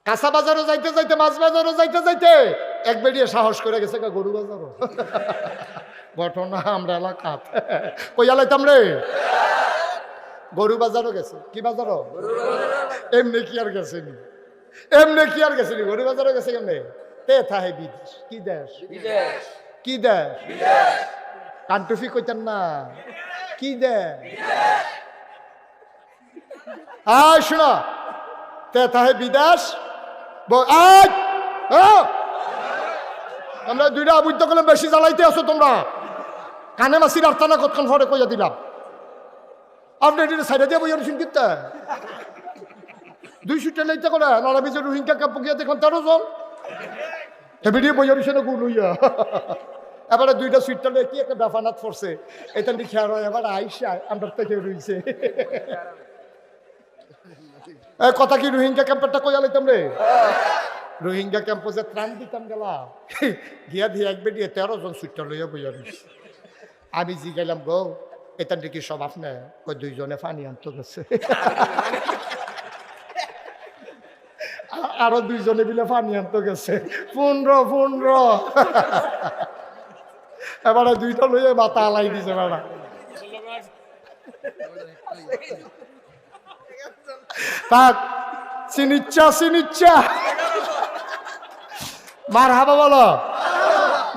কাঁচা বাজারও যাইতে যাইতে, মাছ বাজারও যাইতে যাইতে এক বেরিয়ে সাহস করে গেছে গরু বাজারও। ঘটনা আমরা এলাকা কই আলাইতাম রে, গরু বাজারও গেছে। কি বাজারও? এমনি কি আর গেছেনি, এমনি কি আর গেছেনি, গরু বাজারও গেছে কেমনে? তে থাহে বিদেশ। কি দেশ? কি দেশ? কান্টুফি কইতেন না, কি দেশ? আয় শোনো, তে থাহে বিদেশ। আমরা দুইটা বুঝতে করলে বেশি জ্বালাইতে আছো তোমরা। কানে মাসির আর্থানা কতক্ষণ ফরে কইয়া দিলাম। আপনি এটা সাইডে দিয়ে বইয়া রুহিন কিনতে 200 টেলাইতে করে নানা বিজয় রোহিঙ্গা কাপড় গিয়া দেখুন 13 জন হেবিডিয়ে বইয়া রুহিন গুণ হইয়া। এবারে দুইটা সুইটটা কি একটা দাফানাত পড়ছে, এটা খেয়াল হয়। এবার আইসা আমরা থেকে রইছে কথা কি রোহিঙ্গা ক্যাম্পেরটা কইয়া লাইতাম রে। রোহিঙ্গা ক্যাম্পে যে ত্রাণ দিতাম গেলাম, গিয়া দিয়ে এক বেডিয়ে 13 জন সুইটটা লইয়া বইয়া রইছে। আমি জি গেলাম গো, এটা কি সব আপনি? ওই 2 জনে পানি আনতে গেছে, আরো 2 জনে মিলে পানি আনতে গেছে। 15 এবারে 2টা লইয়া মাথা আলাই দিছে বেড়া। থাক, চিনিচ্ছা মার হাবা বলো,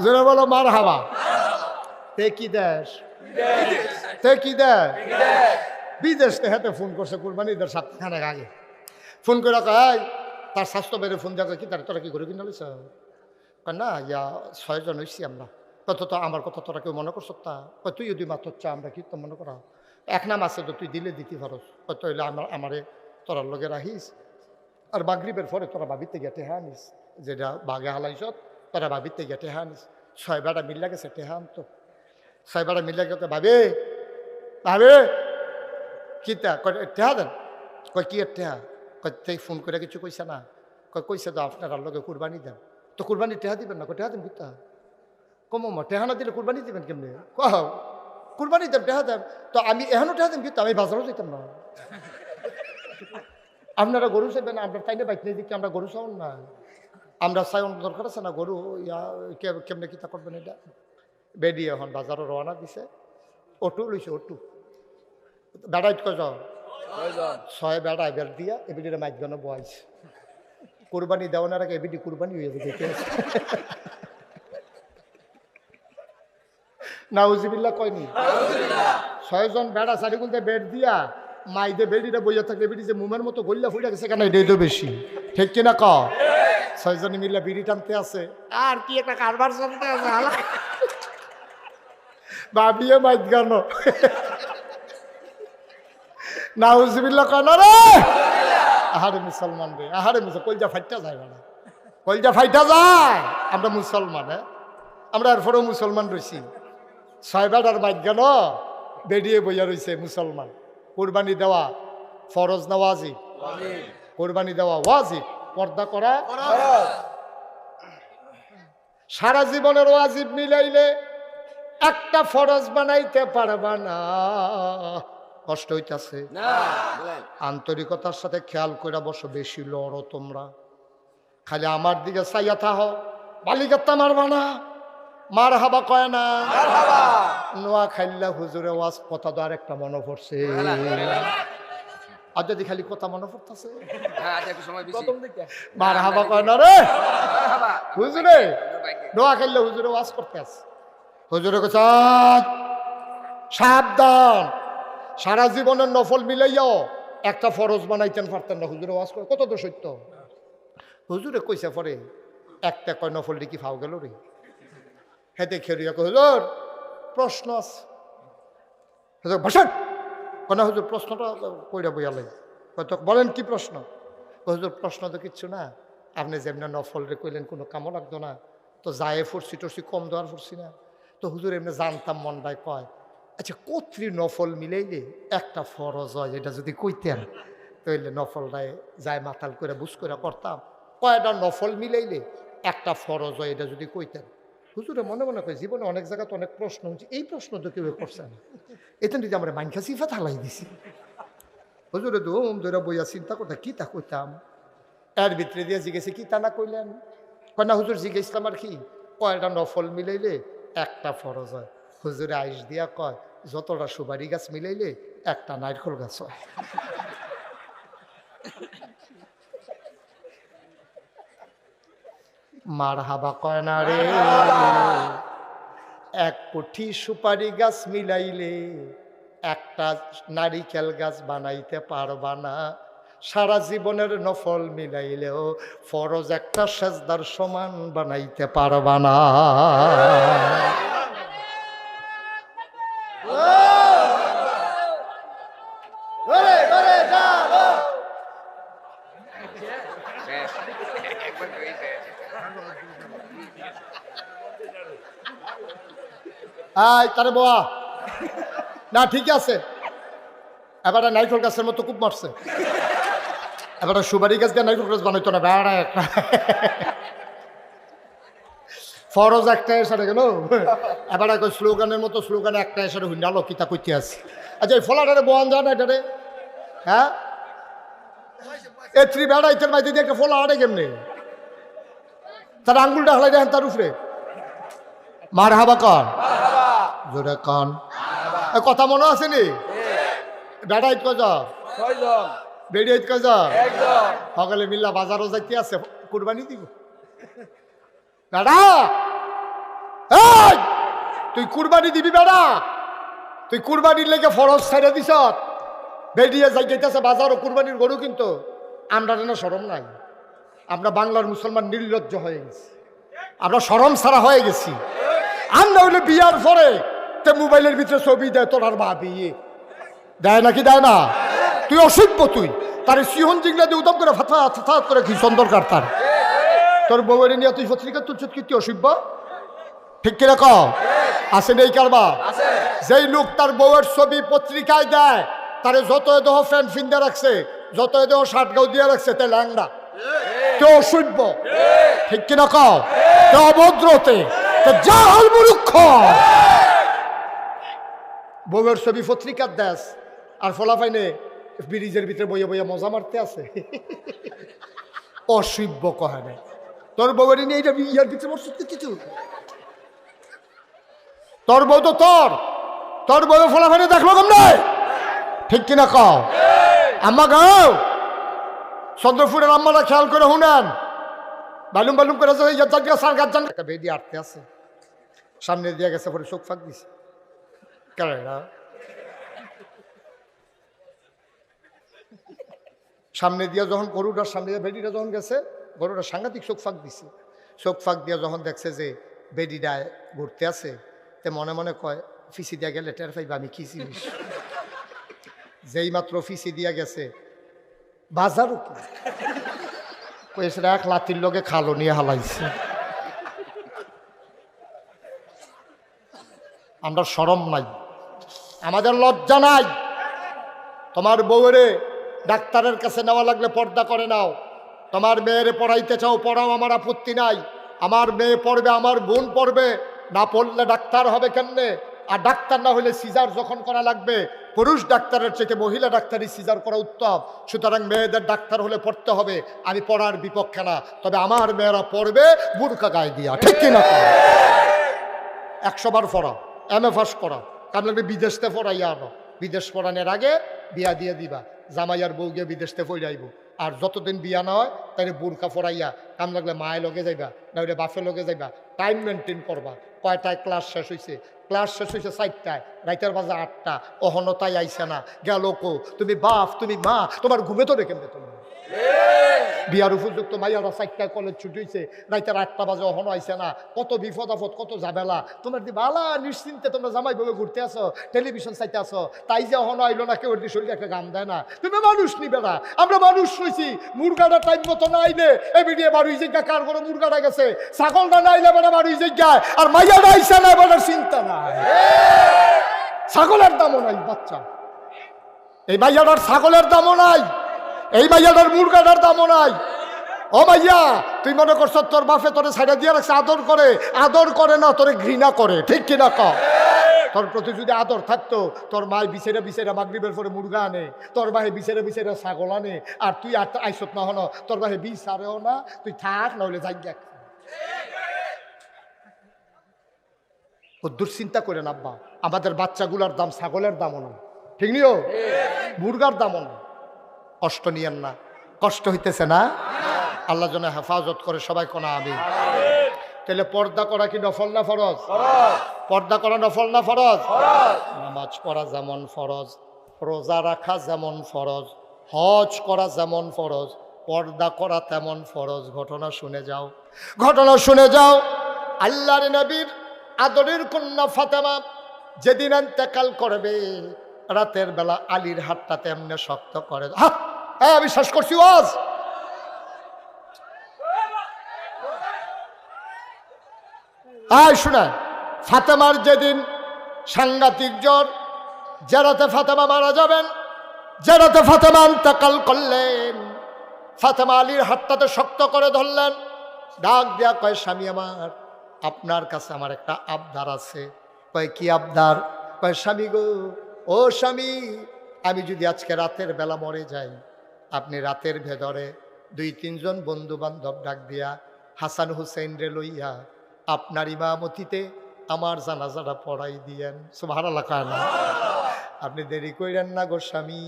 জোরে বলো মার হাবা। তে কি দেশ? তে কি দেশ? বিদেশ। হাতে ফোন করছে কুরবানি ঈদের সপ্তাহখানেক আগে। ফোন করে কয়, তার স্বাস্থ্য বেড়ে ফোন দেখা কি তার, তোরা কি করে কিনে লিস না? ইয়া 6 জন হইছি আমরা। কত তো আমার কথা তোরা কেউ মনে করছো? তা তুই যদি মাত্র চা, আমরা কি তো মনে করা এক নাম আছে তো, তুই দিলে দিতে পারস। কত হইলে আমারে তোরার লগে রাখিস, আর মাগরিবের পরে তোরা বাবিতে গেটে হ্যাঁ নিস, যেটা বাগে হালাইছ তোরা বাবিতে গেটে হ্যাঁ নিস। 6 বেড়া মিল্লা গেছে টেহা আনতো। 6 বেড়া মিল্লা গেছে, ভাবে কি টেহা দেন? কয় কি এর টেহা? কয় ফোন করে কিছু কইছে না? কইছে তো আপনার লগে কুরবানি দেন। তো কুরবানি টেহা দিবেন না? টেহা দেন কিতা কম টেহা না দিলে কুরবানি দিবেন কেমনি? কুরবানি দেন, টেহা দেন। তো আমি এখনো টেহা দেন কিন্তু আমি বাজারও যেতাম না। আপনারা গরু চাইবেন, আমরা তাই না বাইক নিয়ে দিকে আমরা গরু চাউন না, আমরা চাই দরকার আছে না গরু। ইয়া কেমনে কিতা করবেন? এটা বেরিয়ে এখন বাজারও রওনা দিছে। অটো লইছে, অটো বেড়াইত কজন? 6 বেড়া এবার দিয়া এবিডিরে মাইকগানো বয়স কুরবানি দেওয়ার আগে এবিডি কুরবানি হয়ে যাবে। দেখে নাউজিবিল্লাহ কয়নি? 6 জন বেড়া চারিগুলতে বেড দিয়া মাইদে বেডিটা বইয়া থাকলে বেডি যে মুমের মতো গল্লা ফুটে গেছে কেন? এটাই তো বেশি, ঠিক কিনা ক? 6 জনে মিলে বিড়ি টানতে আছে, আর কি একটা কারবার চলতে আছে। ভাবিয়ে মাইক গান নাউজিবিল্লাহ কয় না রে। আহারে মুসলমান রে, আহারে কলজা ফাইটা যায় না, কলজা ফাইটা যায়। আমরা মুসলমান, হ্যাঁ আমরা এরপরেও মুসলমান রয়েছি। 6 বেড়ার মাইক গান বেরিয়ে বইয়া রয়েছে মুসলমান। কুরবানি দেওয়া ফরজ না ওয়াজিব? কুরবানি দেওয়া ওয়াজিব, পর্দা করা সারা জীবনের ওয়াজিব মিলাইলে একটা ফরজ বানাইতে পারবা না। কষ্ট হইতাছে? আন্তরিকতার সাথে খেয়াল করে বসো, বেশি লড়ো তোমরা। খালি আমার দিকে চাইয়া থাহ, বালিকাত্তা মারবা না। মার হাবা কয় না, নোয়া খাইল্লা হুজুরে ওয়াজ কথা তো আর একটা মনে পড়ছে। আর যদি খালি কথা মনে পড়তেছে, মার হাবা কয় না রে হুজুরে। নোয়া খাইল্লা হুজুরে ওয়াজ করতে আছে, হুজুরে কইছে সাবধান, সারা জীবনের নফল মিলাইয়াও একটা ফরজ বানাইতেন পারতেন না। হুজুরে ওয়াজ করে কত তো সত্য। হুজুরে কইছে পরে একটা কয় নফল কি ফাও গেল রে। হেঁটে খেয়ে হুজুর প্রশ্ন আছে। হুজুর বসেন কেন? হুজুর প্রশ্নটা কইরা বইয়ালাই। বলেন কি প্রশ্ন? হুজুর প্রশ্ন তো কিচ্ছু না, আপনি যেমনি নফল রে কইলেন কোনো কামও লাগতো না, তো যায় ফুরসি টরসি কম দেওয়ার ফুরসি না। তো হুজুর এমনি জানতাম মনটায় কয়, আচ্ছা কত্রি নফল মিলাইলে একটা ফরজ হয়, এটা যদি কইতেন তাইলে নফলটায় যায় মাতাল করে বুঝ করে করতাম। কয়টা নফল মিলাইলে একটা ফরজ হয়, এটা যদি কইতেন। হুজুরে মনে মনে কয় জীবনে অনেক জায়গাতে অনেক প্রশ্ন হচ্ছে, এই প্রশ্ন তো কেউ করছে না, এতে যদি আমরা মাইনখা সিফাত হালাই দিছি। হুজুরে ধুম ধরে বইয়া চিন্তা করতে কি তা কইতাম। এর ভিতরে দিয়ে জিজ্ঞেসে কি তা না কইলেন? কয় না হুজুর জিজ্ঞেসলাম আর কি, কয়টা নফল মিলাইলে একটা ফরজ হয়। হুজুরে আইস দিয়া কয় যতটা সুপারি গাছ মিলাইলে একটা নারকেল গাছ হয়। মার হাবা কয় না রে, এক পুঠি সুপারি গাছ মিলাইলে একটা নারিকেল গাছ বানাইতে পারবা না। সারা জীবনের নফল মিলাইলেও ফরজ একটা সেজদার সমান বানাইতে পারবা না। তারে বোয়া না ঠিক আছে, এবার নাইকল গাছের মতো খুব মারছে। এবার সুপারি গাছ দিয়ে নাইকল গাছ বানাইতো না, বেড়া একটা ফরজ একটা এসে গেল। এবার স্লোগানের মতো স্লোগানে একটা এসে হুন্ডালো কিতা কইতে আছে। আচ্ছা এই ফলাটারে বোয়ান যায় না এটারে? হ্যাঁ এত্রি বেড়া ইতের মাইতে দিয়ে একটা ফলা আটে কেমনে? তার আঙ্গুলটা হালাই দেখেন তার উপরে। মার হাবা কন জোরে কন, কথা মনে আছে নি? বেড়া ইত কজা বেড়ে ইত কজা সকালে মিল্লা বাজারও যাইতে আছে কুরবানি দিব। বেড়া তুই কুরবানি দিবি? বেড়া তুই কুরবানির লেগে ফরজ ছেড়ে দিস, বেরিয়ে যাইতেছে বাজারও কুরবানির গরু, কিন্তু আমরা যেন শরম নাই। আমরা বাংলার মুসলমান নির্লজ্জ হয়ে গেছি, আমরা শরম ছাড়া হয়ে গেছি। আমরা হইলে বিয়ার পরে তে মোবাইলের ভিতরে ছবি দেয় তোর আর মা বিয়ে দেয় নাকি দেয় না? তুই অসভ্য, তুই তার সিহন জিংলা দিয়ে উদম করে ফাথা ফাথা করে কি সুন্দর কার তোর বউয়ের নিয়ে তুই পত্রিকা তুলছ কি? তুই অসভ্য, ঠিক কিনা ক? আছে নেই কারবা? যেই লোক তার বউয়ের ছবি পত্রিকায় দেয় তারে যত দেহ ফ্যান ফিন্দে রাখছে, যত দেহ শার্ট গাউ দিয়ে রাখছে, তে ল্যাংড়া, তে অসভ্য, ঠিক কিনা ক? তে অভদ্রতে, তে জাহাল মূর্খ। বউয়ের ছবি পত্রিকার দেশ আর ফলাফাইনে ব্রিজের ভিতরে বইয়ে বইয়ে মজা মারতে আছে। অসভ্য কহে না তোর বউয়ের নিয়ে এটা ইয়ার ভিতরে কিছু। তোর বউ তো তোর বউ ফলাফাইনে দেখলো কম নাই, ঠিক কিনা ক? আম্মা গাও চন্দ্রপুরের আম্মারা খেয়াল করে শুনেন, বালুম বালুম করে একটা বেডি আটতে আছে, সামনে দিয়ে গেছে পরে চোখ ফাঁক দিছে। সামনে দিয়ে যখন গরুটার সামনে দিয়ে বেডিটা যখন গেছে, গরুটা সাংঘাতিক চোখ ফাঁক দিছে। চোখ ফাঁক দিয়ে যখন দেখছে যে বেডিটা ঘুরতে আছে, তে মনে মনে কয় ফিসি দিয়া গেলে টের পাইবা আমি কি জিনিস। যেই মাত্র ফিসি দিয়া গেছে বাজারও কি কয়েছে এক লাতির লগে খালো নিয়ে হালাইছে। আমরা শরম নাই, আমাদের লজ্জা নাই। তোমার বউরে ডাক্তারের কাছে নেওয়া লাগলে পর্দা করে নাও। তোমার মেয়েরে পড়াইতে চাও পড়াও, আমার আপত্তি নাই। আমার মেয়ে পড়বে, আমার বোন পড়বে, না পড়লে ডাক্তার হবে কেমনে? আর ডাক্তার না হলে সিজার যখন করা লাগবে, পুরুষ ডাক্তারের চেয়ে মহিলা ডাক্তারই সিজার করা উত্তম। সুতরাং মেয়েদের ডাক্তার হলে পড়তে হবে, আমি পড়ার বিপক্ষে না। তবে আমার মেয়েরা পড়বে বুরকা গায়ে দিয়া, ঠিক কিনা? 100 বার পড়া, MA পাস করা, কারণ লাগবে বিদেশতে পড়াইয়া আনো। বিদেশ পড়ানোর আগে বিয়া দিয়ে দিবা, জামাইয়ার বউ গিয়ে বিদেশতে পড়াইব। আর যতদিন বিয়া না হয় তাহলে বুরকা পড়াইয়া কাম লাগলে মায়ের লগে যাইবা, না হলে বাপের লগে যাইবা। টাইম মেনটেন করবা। কয়টায় ক্লাস শেষ হয়েছে? ক্লাস শেষ হয়েছে 4টায়, রাইতের বাজে 8টা, অহনো তাই আইসে না, গেল কো? তুমি বাপ, তুমি মা, তোমার ঘুমে তো রেখে তুমি বিয়ার উপযুক্ত মাইয়ারা 4টায় কলেজ ছুটি হয়েছে, রাইতের 8টা বাজে অহনো আইসে না। কত বিপদ আপদ, কত ঝামেলা। তোমার দি বালা নিশ্চিন্তে তোমরা জামাই ভাবে ঘুরতে আসো, টেলিভিশন চাইতে আসো, তাই যে অহনো আইলো না, কেউ শরীরে একটা গাম দেয় না। তুমি মানুষ নিবে না, আমরা মানুষ হইছি। মুরগাটা টাইম মতো না আইলে এবিডিয়ে বাড়ি জায়গা কার করে মুরগাটা গেছে, ছাগলটা না আইলে বেটা বাড়ি জায়গায়, আর মাইয়াটা আইসে না, বেটার চিন্তা নাই। ছাগলের দামও নাই বাচ্চা, এই মাইয়াটার ছাগলের দামও নাই, এই মাইয়াটার মুরগাটার দামও নাই। ও মাইয়া, তুই মনে করছ তোর বাপে তোরে ছাইড়া দিয়ে রাখছে, আদর করে? আদর করে না, তোরে ঘৃণা করে, ঠিক কিনা ক? তোর প্রতি যদি আদর থাকতো তোর মায় বিছেরা বিছেরা মাগরিবের পরে মুরগা আনে, তোর বাহে বিছেরা বিছেরা ছাগল আনে, আর তুই আর আইসত না হন, তোর বাহে বিষ আরেও না, তুই থাক না হলে যাই দেখ। ও দুশ্চিন্তা করেন আব্বা, আমাদের বাচ্চাগুলার দাম ছাগলের দামও না, ঠিক নিও, মুরগার দামও না। কষ্ট নিয়েন না, কষ্ট হইতেছে না? আল্লাহ যেন হেফাজত করে, সবাই কোনা আমি। তাহলে পর্দা করা কি নফল না ফরজ? পর্দা করা নফল না ফরজ? নামাজ পড়া যেমন ফরজ, রোজা রাখা যেমন ফরজ, হজ করা যেমন ফরজ, পর্দা করা তেমন ফরজ। ঘটনা শুনে যাও, ঘটনা শুনে যাও। আল্লাহর নবীর আদরের কন্যা ফাতেমা যেদিন ইন্তেকাল করবে, রাতের বেলা আলীর হাতটা তেমনি শক্ত করে। হ্যাঁ আমি শেষ করছি ওয়াজ। শুনে, ফাতেমার যেদিন সাংঘাতিক জ্বর, যে রাতে ফাতেমা মারা যাবেন, যে রাতে ফাতেমা ইন্তেকাল করলেন, ফাতেমা আলীর হাতটাতে শক্ত করে ধরলেন, ডাক দিয়া কয়, স্বামী আমার, আপনার কাছে আমার একটা আবদার আছে। কয় কি আবদার? কয় স্বামী গো, ও স্বামী, আমি যদি আজকে রাতের বেলা মরে যাই, আপনি রাতের ভেতরে 2-3 জন বন্ধু বান্ধব ডাক দিয়া হাসান হুসেন রে লইয়া আপনার ইমামতিতে আমার জানাজাটা পড়াই দিয়েন। সুবহানাল্লাহ। আপনি দেরি কইরেন না গো স্বামী,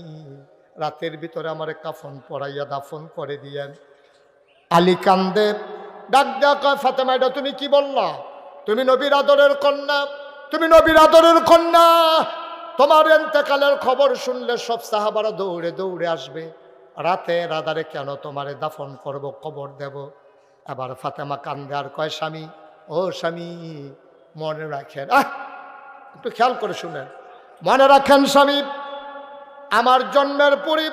রাতের ভিতরে আমার কাফন পড়াইয়া দাফন করে দিয়েন। আলী কান্দে, ডাক দেয়া কয়, ফাতেমা এটা তুমি কি বললা? তুমি নবীর আদরের কন্যা, তুমি নবীর আদরের কন্যা, তোমার ইন্তেকালের খবর শুনলে সব সাহাবারা দৌড়ে দৌড়ে আসবে, রাতে রাদারে কেন তোমারে দাফন করব, কবর দেব? এবার ফাতেমা কান্দে আর কয়, স্বামী, ও স্বামী, মনে রাখেন, একটু খেয়াল করে শুনেন, মনে রাখেন স্বামী, আমার জন্মের পরে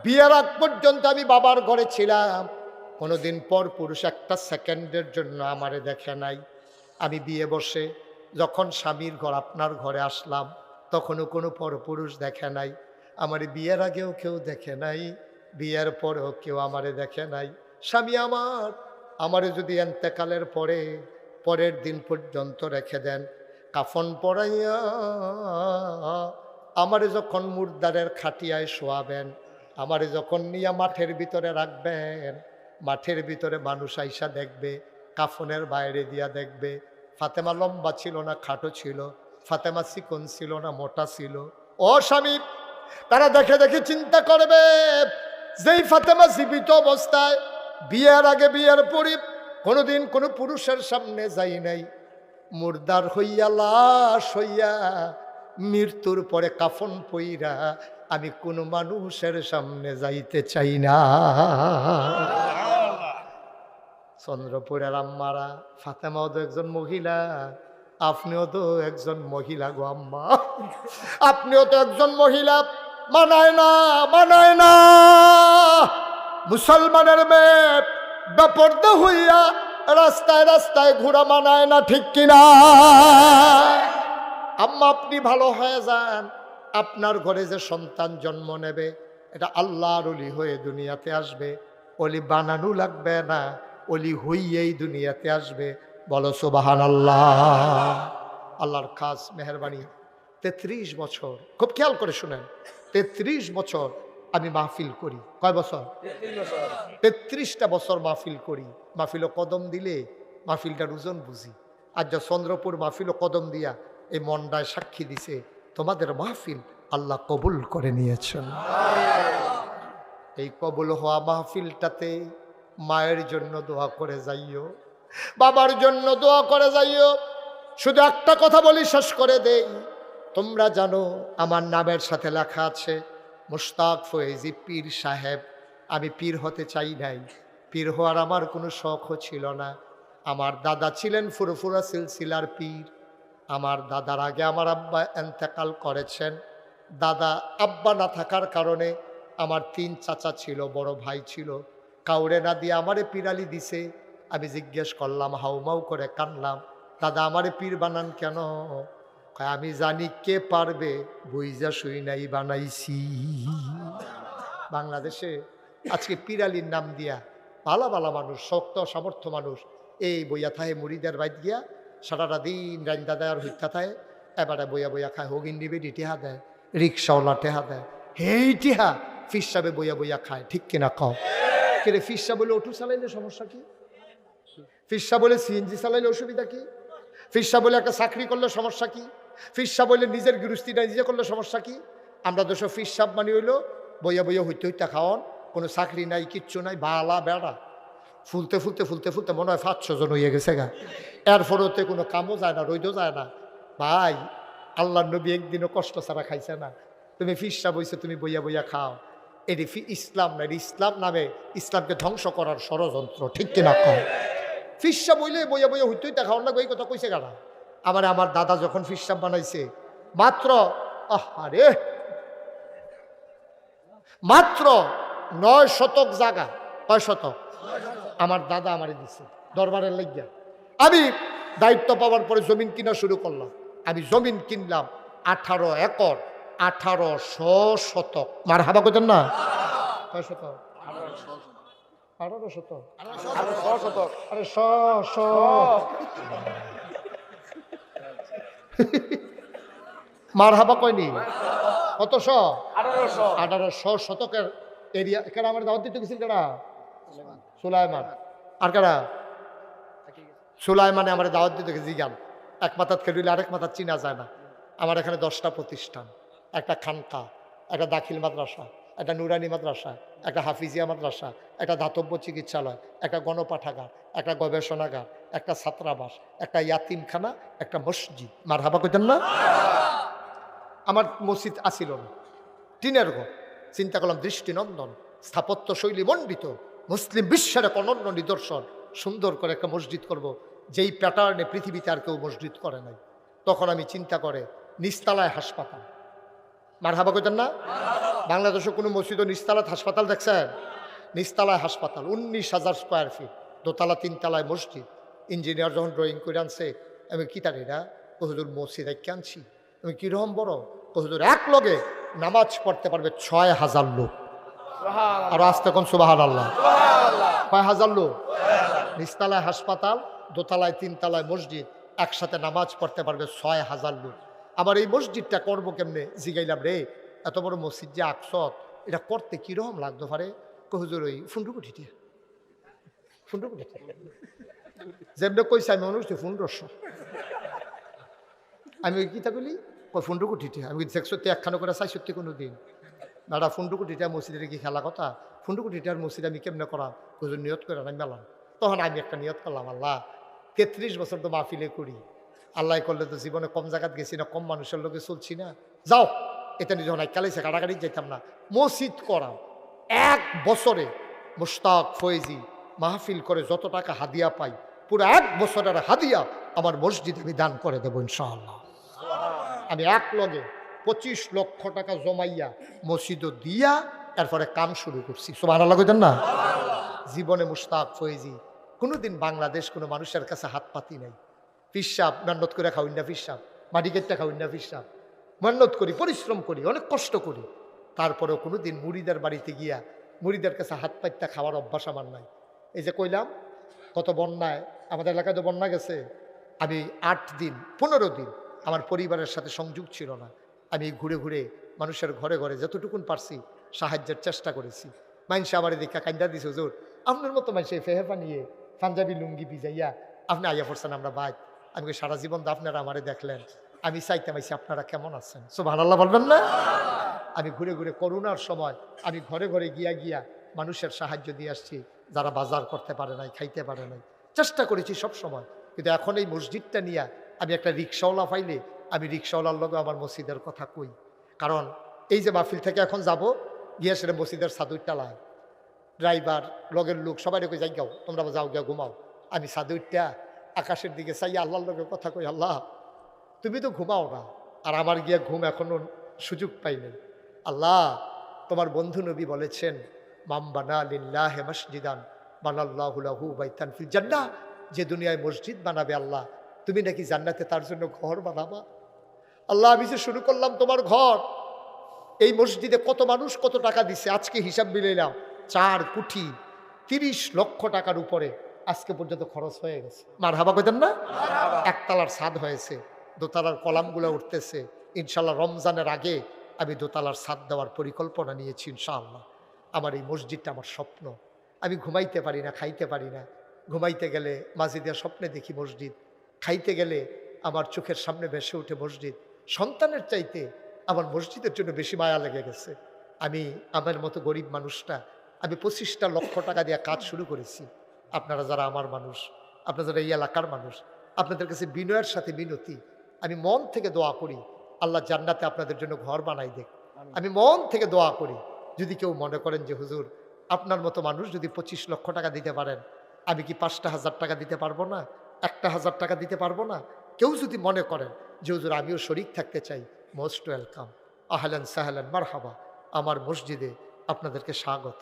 বিয়ের আগ পর্যন্ত আমি বাবার ঘরে ছিলাম, কোনোদিন পর পুরুষ একটা সেকেন্ডের জন্য আমারে দেখে নাই। আমি বিয়ে বসে যখন স্বামীর ঘর আপনার ঘরে আসলাম, তখনও কোনো পর পুরুষ দেখে নাই। আমার বিয়ের আগেও কেউ দেখে নাই, বিয়ের পরেও কেউ আমারে দেখে নাই। স্বামী আমার, আমারে যদি ইন্তেকালের পরে পরের দিন পর্যন্ত রেখে দেন, কাফন পরাইয়া আমারে যখন মুর্দারের খাটিয়ায় শোয়াবেন, আমারে যখন নিয়ে মাঠের ভিতরে রাখবেন, মাঠের ভিতরে মানুষ আইসা দেখবে, কাফনের বাইরে দিয়া দেখবে ফাতেমা লম্বা ছিল না খাটো ছিল, ফাতেমা চিকন ছিল না মোটা ছিল। ও স্বামী, তারা দেখে দেখে চিন্তা করবে, যেই ফাতেমা জীবিত অবস্থায় বিয়ের আগে বিয়ের পরে কোনোদিন কোনো পুরুষের সামনে যাই নাই, মুর্দার হইয়া লাশ হইয়া মৃত্যুর পরে কাফন পইরা আমি কোনো মানুষের সামনে যাইতে চাই না। চন্দ্রপুরের আম্মারা, ফাতেমাও তো একজন মহিলা, আপনিও তো একজন মহিলা গো আম্মা, আপনিও তো একজন মহিলা। মানায় না, মানায় না, মুসলমানের মেয়ে বেপরদা হইয়া রাস্তায় রাস্তায় ঘোরা মানায় না, ঠিক কিনা? আম্মা আপনি ভালো হয়ে যান, আপনার ঘরে যে সন্তান জন্ম নেবে এটা আল্লাহর ওলি হয়ে দুনিয়াতে আসবে, ওলি বানানো লাগবে না, ওলি হইয়েই দুনিয়াতে আসবে। বলো সুবহানাল্লাহ। আল্লাহর খাস মেহরবানি, 33 বছর, খুব খেয়াল করে শুনেন, 33 বছর আমি মাহফিল করি। কয় বছর? 33টা বছর মাহফিল করি। মাহফিলও কদম দিলে মাহফিলটার ওজন বুঝি। আজ যা চন্দ্রপুর মাহফিলও কদম দিয়া এই মনটায় সাক্ষী দিছে, তোমাদের মাহফিল আল্লাহ কবুল করে নিয়েছেন। এই কবুল হওয়া মাহফিলটাতে মায়ের জন্য দোয়া করে যাইও, বাবার জন্য দোয়া করে যাইও। শুধু একটা কথা বলি, শেষ করে দেই, তোমরা জানো আমার নামের সাথে লেখা আছে মুশতাক ফয়েজি পীর সাহেব। আমি পীর হতে চাই নাই, পীর হওয়ার আমার কোনো শখও ছিল না। আমার দাদা ছিলেন ফুরফুরা সিলসিলার পীর। আমার দাদার আগে আমার আব্বা ইন্তেকাল করেছেন। দাদা আব্বা না থাকার কারণে আমার 3 চাচা ছিল, বড় ভাই ছিল, কাউরে না দিয়ে আমারে পীরালি দিছে। আমি জিজ্ঞেস করলাম, হাউমাউ করে কানলাম, দাদা আমারে পীর বানান কেন? আমি জানি কে পারবে, বুইজা শুই নাই বানাইছি। বাংলাদেশে আজকে পীরালির নাম দিয়া ভালো ভালো মানুষ, শক্ত সামর্থ্য মানুষ এই বইয়া থাহে মুড়িদের বাইত গিয়া সারাটা দিন রান্দা দেয়ার হইতা থাহে, এবারে বইয়া বইয়া খায়, হগিন নিবে টিহা দেয়, রিক্সাওয়ালা টেহা দেয়, হেই টিহা ফিস সাহেবে বইয়া বইয়া খায়। ঠিক কিনা কও? কে ফিসা বলে অটো চালাইলে সমস্যা কি? ফিসা বলে সিএনজি চালাইলে অসুবিধা কি? ফিসা বলে একটা চাকরি করলে সমস্যা কি? ফিসা বলে নিজের গৃহস্থীটা নিজে করলে সমস্যা কি? আমরা দেশ ফিসাব মানে হইলো বইয়া বইয়া হইতে হইতে খাওয়ান, কোনো চাকরি নাই, কিচ্ছু নাই, বালা বেড়া ফুলতে ফুলতে ফুলতে ফুলতে মনে হয় 500 জন হইয়া গেছে গা। এরপরতে কোনো কামও যায় না, রইদও যায় না। ভাই, আল্লাহ নবী একদিনও কষ্ট ছাড়া খাইছে না। তুমি ফিসা বইছো, তুমি বইয়া বইয়া খাও, এটি ইসলাম না, ইসলাম নামে ইসলামকে ধ্বংস করার ষড়যন্ত্র। ঠিক কিনা কও? ফিসা বইলে বইয়া বইয়া হইতেই খাওয়ার না, এই কথা কইছে গানা। আমার দাদা যখন ফিসাব বানাইছে, মাত্র আরে মাত্র 9 শতক জায়গা, 9 শতক আমার দাদা আমারে দিছে দরবারের লাগিয়া। আমি দায়িত্ব পাওয়ার পরে জমিন কিনা শুরু করলাম। আমি জমিন কিনলাম 18 একর, 1800 শতক। মার হাবা কইতেন না? 9 শতক, 18 শতক, 1800 শতক, আরে 100 মার হাবা কয়নি? কত? 1800 শতকের এরিয়া। কেন আমার দাওয়াত দিতে গেছিল কেনা? সুলাইমান। আর কারা? সুলাইমানে আমার দাওয়াত দিতে গেছি গান। এক মাথাত খেলিলে আরেক মাথাত চিনা যায় না। আমার এখানে 10টা প্রতিষ্ঠান, একটা খানকা, একটা দাখিল মাদ্রাসা, একটা নুরানি মাদ্রাসা, একটা হাফিজিয়া মাদ্রাসা, একটা দাতব্য চিকিৎসালয়, একটা গণপাঠাগার, একটা গবেষণাগার, একটা ছাত্রাবাস, একটা ইয়াতিমখানা, একটা মসজিদ। মার হাবা কইতেন না? আমার মসজিদ আসিল না, টিনের ঘর। চিন্তা করলাম দৃষ্টিনন্দন, স্থাপত্য শৈলী মণ্ডিত, মুসলিম বিশ্বের এক অনন্য নিদর্শন, সুন্দর করে একটা মসজিদ করব, যেই প্যাটার্নে পৃথিবীতে আর কেউ মসজিদ করে নাই। তখন আমি চিন্তা করে নিস্তালায় হাসপাতাল। মার হাবা কইতেন না? বাংলাদেশে কোনো মসজিদ ও নিস্তালাত হাসপাতাল দেখছেন? নিস্তালায় হাসপাতাল, 19,000 স্কোয়ার ফিট, দোতলা 3 তলায় মসজিদ। ইঞ্জিনিয়ার যখন ড্রয়িং করে আনছে, আমি কি তারিরা হুজুর মসজিদ একে আনছি। আমি কিরকম বড়? হুজুর এক লগে নামাজ পড়তে পারবে 6,000 লোক। আর আজ তখন সুবহানাল্লাহ, কয় হাজার লোক? নিচতলায় হাসপাতাল, দোতলায় 3 তলায় মসজিদ, একসাথে নামাজ পড়তে পারবে 6,000 লোক। আবার এই মসজিদটা করবো কেমনে জিগাইলাম, রে এত বড় মসজিদ যে আকসত, এটা করতে কিরকম লাগতো পারে? হুজুর ওই ফুন্ডুকুঠিটি যেমনি কইছে আমি অনুষ্ঠিত 1500। আমি ওই কিতা বলি ফুন্ডুকুঠিটি, আমি দেখছো একখানো করে 4 কোনো দিন দাদা ফুন্ডুকুঠিটা মসজিদের কি খেলা কথা? ফুন্ডুকুঠিটার মসজিদ আমি কেমনে করাম? হুজুর নিয়ত করে আমি মেলাম। তখন আমি একটা নিয়ত করলাম, আল্লাহ 33 বছর তো মাহফিলে করি, আল্লাহ করলে তো জীবনে কম জায়গাত গেছি না, কম মানুষের লোকে চলছি না, যাও এটা নিয়ে যখন কালাইছে কাটাকাটি যেতাম না, মসজিদ করাম। 1 বছরে মুশতাক ফয়েজি মাহফিল করে যত টাকা হাদিয়া পাই, পুরো 1 বছরের হাদিয়া আমার মসজিদ আমি দান করে দেবো ইনশাআল্লাহ। আমি এক লগে 25 লক্ষ টাকা জমাইয়া মসজিদ দিয়া এরপরে কাম শুরু করছি। সুবহানাল্লাহ কইতেন না? জীবনে মুশতাক ফয়েজি কোনোদিন বাংলাদেশ কোনো মানুষের কাছে হাত পাতি নাই। ফিসাব মেহনত করে খাওয়াই না, ফিসাব মাটি কেটে খাওয়াই না, ফিসাব মেহনত করি, পরিশ্রম করি, অনেক কষ্ট করি। তারপরেও কোনোদিন মুড়িদের বাড়িতে গিয়া মুড়িদের কাছে হাত পাইতে খাওয়ার অভ্যাস আমার নাই। এই যে কইলাম কত বন্যায় আমাদের এলাকায় তো বন্যা গেছে, আমি 8 দিন 15 দিন আমার পরিবারের সাথে সংযোগ ছিল না। আমি ঘুরে ঘুরে মানুষের ঘরে ঘরে যতটুকুন পারছি সাহায্যের চেষ্টা করেছি। মানুষে আমার দেখা কান্দা দিছে, হুজুর আপনার মতো মানুষে ফেহেফা নিয়ে পাঞ্জাবি লুঙ্গি ভিজাইয়া আপনি আইয়া পড়ছেন আমরা ভাই। আমি সারা জীবন তো আপনারা আমারে দেখলেন, আমি চাইতে পাইছি আপনারা কেমন আছেন? সুবহানাল্লাহ বলবেন না? আমি ঘুরে ঘুরে করোনার সময় আমি ঘরে ঘরে গিয়া গিয়া মানুষের সাহায্য দিয়ে আসছি, যারা বাজার করতে পারে নাই, খাইতে পারে নাই, চেষ্টা করেছি সব সময়। কিন্তু এখন এই মসজিদটা নিয়ে আমি একটা রিক্সাওয়ালা পাইলে আমি রিক্সাওয়ালার লগে আমার মসজিদের কথা কই। কারণ এই যে মাহফিল থেকে এখন যাব গিয়া সেটা মসজিদের ছাদুরটা লাই, ড্রাইভার লগের লোক সবাই কই যাই গাও, তোমরা যাও গিয়া ঘুমাও। আমি ছাদুরটা আকাশের দিকে চাই আল্লাহর লগে কথা কই, আল্লাহ তুমি তো ঘুমাও না, আর আমার গিয়া ঘুম এখনো সুযোগ পাইনি। আল্লাহ তোমার বন্ধু নবী বলেছেন, মাম বানা লিল্লাহি মসজিদান বানাল্লাহু লাহু বাইতান ফিল জান্নাহ, যে দুনিয়ায় মসজিদ বানাবে আল্লাহ তুমি নাকি জান্নাতে তার জন্য ঘর বানাবা। আল্লাহ আমি যে শুরু করলাম তোমার ঘর, এই মসজিদে কত মানুষ কত টাকা দিছে, আজকে হিসাব মিলাইলাম 4,30 লক্ষ টাকার উপরে আজকে পর্যন্ত খরচ হয়ে গেছে। মারহাবা কইতেন না? 1 তলার ছাদ হয়েছে, দোতলার কলামগুলো উঠতেছে। ইনশাল্লাহ রমজানের আগে আমি দোতলার ছাদ দেওয়ার পরিকল্পনা নিয়েছি ইনশাআল্লাহ। আমার এই মসজিদটা আমার স্বপ্ন। আমি ঘুমাইতে পারি না, খাইতে পারি না। ঘুমাইতে গেলে মাঝিদের স্বপ্নে দেখি মসজিদ, খাইতে গেলে আমার চোখের সামনে ভেসে ওঠে মসজিদ। সন্তানের চাইতে আমার মসজিদের জন্য বেশি মায়া লেগে গেছে। আমি আমার মতো গরিব মানুষটা আমি 25টা লক্ষ টাকা দিয়ে কাজ শুরু করেছি। আপনারা যারা আমার মানুষ, আপনারা যারা এই এলাকার মানুষ, আপনাদের কাছে বিনয়ের সাথে মিনতি, আমি মন থেকে দোয়া করি আল্লাহ জান্নাতে আপনাদের জন্য ঘর বানাই দেখ। আমি মন থেকে দোয়া করি যদি কেউ মনে করেন যে হুজুর আপনার মতো মানুষ যদি 25 লক্ষ টাকা দিতে পারেন, আমি কি 5,000 টাকা দিতে পারবো না, 1,000 টাকা দিতে পারবো না? কেউ যদি মনে করেন যে হুজুর আমিও শরিক থাকতে চাই, মোস্ট ওয়েলকাম, আহলান সাহলান মারহাবা, আমার মসজিদে আপনাদেরকে স্বাগত।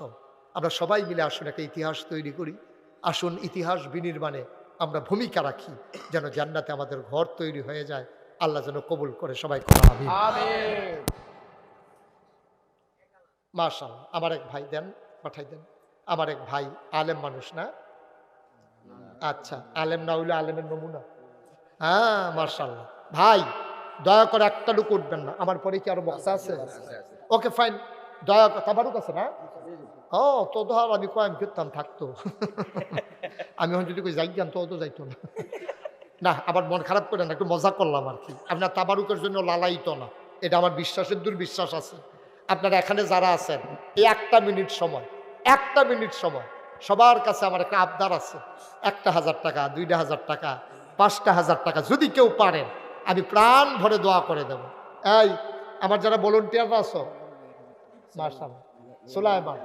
আমরা সবাই মিলে আসুন একটা ইতিহাস তৈরি করি। আসুন ইতিহাস বিনির্মাণে আমরা ভূমিকা রাখি, যেন জান্নাতে আমাদের ঘর তৈরি হয়ে যায়। আল্লাহ যেন কবুল করে, সবাই কথা আমিন। মাশাআল্লাহ। আমার এক ভাই দেন, পাঠাই দেন। আমার এক ভাই আলেম মানুষ না? আচ্ছা, আলেম না হইলে আলেমের নমুনা। হ্যাঁ মাশাআল্লাহ। ভাই দয়া করে একটা লুক উঠবেন না। আমার পরে কি আরো বক্সা আছে? ওকে ফাইন, দয়া করে। তাবারুক আছে না? ও তো ধর আমি কয়েম করতাম থাকতো। আমি এখন যদি কই যাই যান তো যাইতো না। না, আবার মন খারাপ করে না, একটু মজা করলাম আর কি। আপনার তাবারুকের জন্য লালাইতো না, এটা আমার বিশ্বাসের দুর্বিশ্বাস আছে। আপনারা এখানে যারা আছেন এই 1 মিনিট সময়, 1 মিনিট সময় সবার কাছে আমার একটা আবদার আছে। 1,000 টাকা, 2,000 টাকা, 5,000 টাকা যদি কেউ পারেন আমি প্রাণ ভরে দোয়া করে দেব। এই আমার যারা ভলেন্টিয়াররা আছো, মাশাআল্লাহ, সুলাইমান,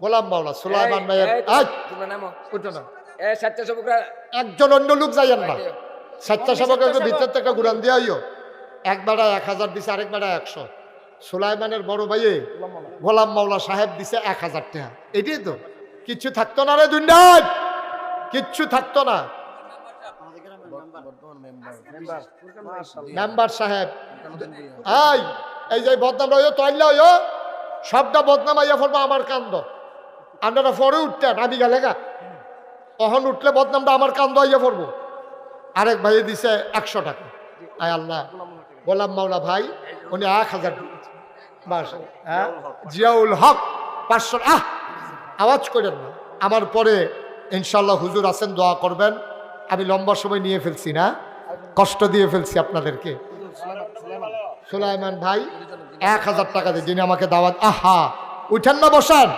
গোলাম মাওলা, সুলাইমান ভাইয়ের উঠো না, একজন অন্য লোক যাইয়েন না, স্বেচ্ছাসেবকের ভিতর থেকে ঘুরান দিয়ে আইও। এক বেড়া 1,000 দিছে, আরেক বেড়া 100। সুলাইমানের বড় ভাইয়ে গোলাম মাওলা সাহেব দিছে 1,000 টাকা। এটাই তো, কিচ্ছু থাকতো না রে দুনিয়ায়, কিচ্ছু থাকতো না। মেম্বার সাহেব এই যে বদনাম রইও তৈলা হইও, সবটা বদনাম আইয়া ফেলবো আমার কান্দ। আপনারা পরে উঠতেন, আমি গেলে গা তখন উঠলে বদনামটা আমার কান্দ আইয়া পড়বো। আরেক ভাই দিছে 100 টাকা। আয় আল্লাহ, গোলাম মাওলা ভাই উনি 1,000 জিয়াউল হক 500। আওয়াজ করেন না। আমার পরে ইনশাল্লাহ হুজুর আছেন, দোয়া করবেন। আমি লম্বা সময় নিয়ে ফেলছি না, কষ্ট দিয়ে ফেলছি আপনাদেরকে। সুলাইমান ভাই 1,000 টাকা দিয়ে যিনি আমাকে দাওয়াত। আহা উঠেন না, বসান।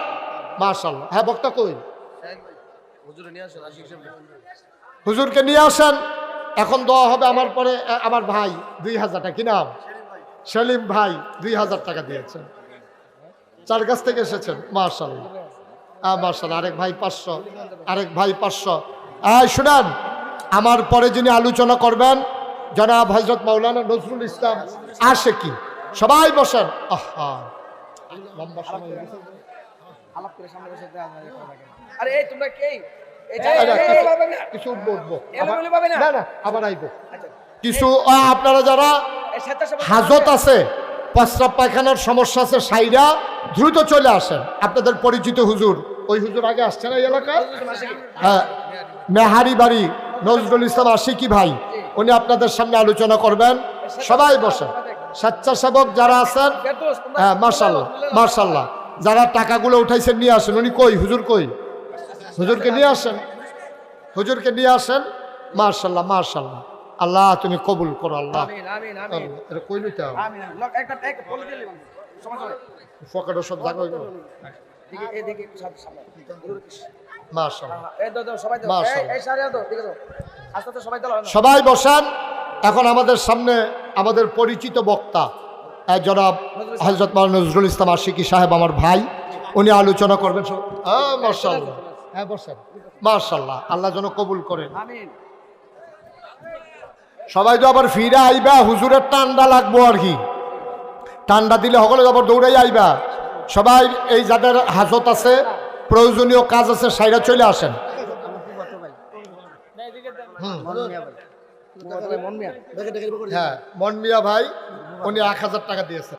মাশাআল্লাহ। হ্যাঁ বক্তা কই? হুজুরকে নিয়ে আসেন, এখন দোয়া হবে। আমার পরে আমার ভাই 2,000 টাকা, কি নাম? সেলিম ভাই 2,000 টাকা দিয়েছেন, চার কাছ থেকে এসেছেন। মাশাআল্লাহ, মাশাআল্লাহ। আরেক ভাই 500, আরেক ভাই 500। শুনেন, আমার পরে যিনি আলোচনা করবেন জনাব হযরত মাওলানা নজরুল ইসলাম আশিকি। সবাই বসেন। আহা লম্বা সময় কিছু উঠবো না, আবার আইবো কিছু। আপনারা যারা হাজত আছে, প্রস্রাব পায়খানার সমস্যা আছে, সাইরা দ্রুত চলে আসেন। আপনাদের পরিচিত হুজুর, ওই হুজুর আগে আসছেন এই এলাকায়, হ্যাঁ, মেহারি বাড়ি নজরুল ইসলাম আশিকি ভাই, উনি আপনাদের সামনে আলোচনা করবেন। সবাই বসেন। স্বেচ্ছাসেবক যারা আছেন, হ্যাঁ মাশাআল্লাহ, মাশাআল্লাহ। যারা টাকাগুলো উঠাইছেন নিয়ে আসেন। উনি কই? হুজুর কই? হুজুরকে নিয়ে আসেন, হুজুরকে নিয়ে আসেন। মাশাআল্লাহ, মাশাআল্লাহ। আল্লাহ তুমি কবুল করো। আল্লাহ কই লইতে হবে ফকেটে সব জায়গা হইব। সবাই বসান। এখন আমাদের সামনে আমাদের পরিচিত বক্তা জনাব হযরত মাওলানা নজরুল ইসলাম আশিকি সাহেব, আমার ভাই, উনি আলোচনা করবেন। মাশাআল্লাহ, হ্যাঁ বসেন। মাশাআল্লাহ, আল্লাহ যেন কবুল করেন। সবাই তো আবার ফিরে আইবা, হুজুরের ঠান্ডা লাগবো আর কি। ঠান্ডা দিলে সকলে আবার দৌড়াই আইবা। সবাই এই যাদের হাজত আছে, প্রয়োজনীয় কাজ আছে, সাইরা চলে আসেন। হ্যাঁ, মন মিয়া ভাই উনি 1,000 টাকা দিয়েছেন।